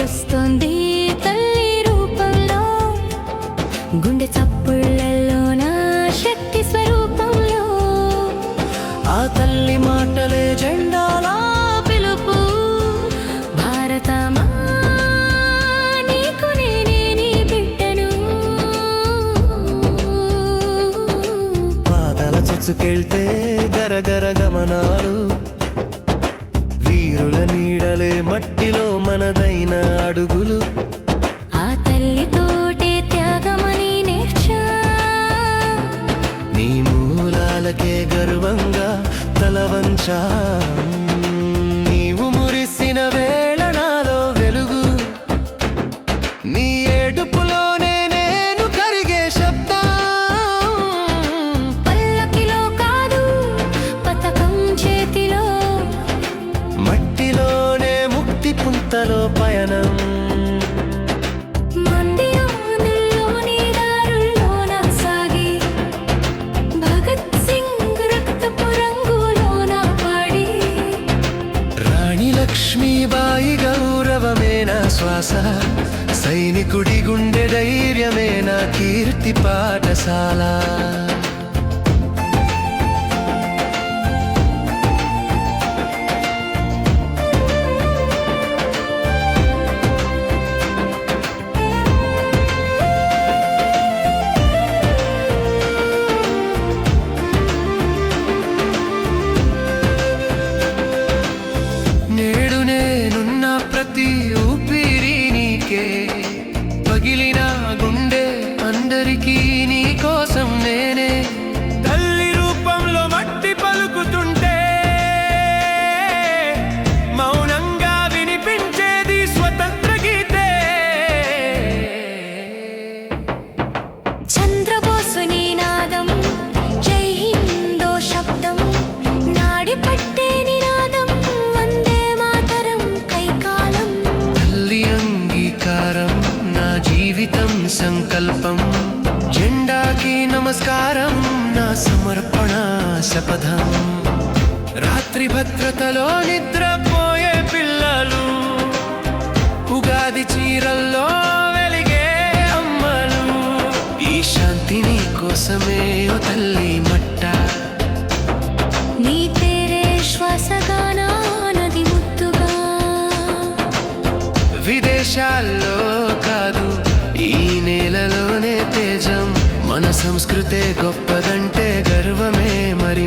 వస్తుంది తల్లి రూపంలో, గుండె చప్పుళ్ళలో నా శక్తి స్వరూపంలో. ఆ తల్లి మాటలే జెండాలా పిలుపు, భారతమా నీకు నేనే నీ బిడ్డను. పాదాల చొచ్చుకెళ్తే గరగర గమనాలు, వీరుల నీడలే మట్టిలో మనదైన అడుగులు. ఆ తల్లితోటే త్యాగమని నేర్చా, నీ మూలాలకే గర్వంగా తలవంచా. నీవు మురిసిన వేళ నాలో వెలుగు, నీ ఏడుపులోనే నేను కరిగే శబ్దం. పల్లకిలో కాదు పతకం చేతిలో, మట్టిలోనే ముక్తి పుంతలో పయనం. మందిరాలలోని దారుల్లోన సాగి, భగత్ సింగ్ రక్తపు రంగులోన పాడి. రాణి లక్ష్మీబాయి గౌరవమే నా శ్వాస, సైనికుడి గుండె ధైర్యమే నా కీర్తి పాఠశాల. నేడు నేనున్న ప్రతి ఊపిరి నీకే, పగిలిన గుండె అందరికీ నీ కోసం నేనే. తల్లి రూపంలో మట్టి పలుకుతుంటే మౌనంగా వినిపించేది స్వతంత్ర గీతే. చంద్రబోసు నినాదం, జై హిందో శబ్దం, నాడి పట్టే నినాదం, వందే మాతరం కైకాలం. తల్లి అంగీకారం నా జీవితం సంకల్పం, జెండాకి నమస్కారం నా సమర్పణ శపథం. రాత్రి భద్రతలో నిద్రపోయే పిల్లలు, ఉగాది చీరల్లో వెలిగే అమ్మలు. ఈ శాంతి నీ కోసమే ఓ తల్లి మట్ట, నీ పేరే శ్వాసగా నా నది ముద్దుగా. విదేశాల్లో కాదు ఈ నేలలోనే తేజం. మన సంస్కృతే గొప్పదంటే గర్వమే మరి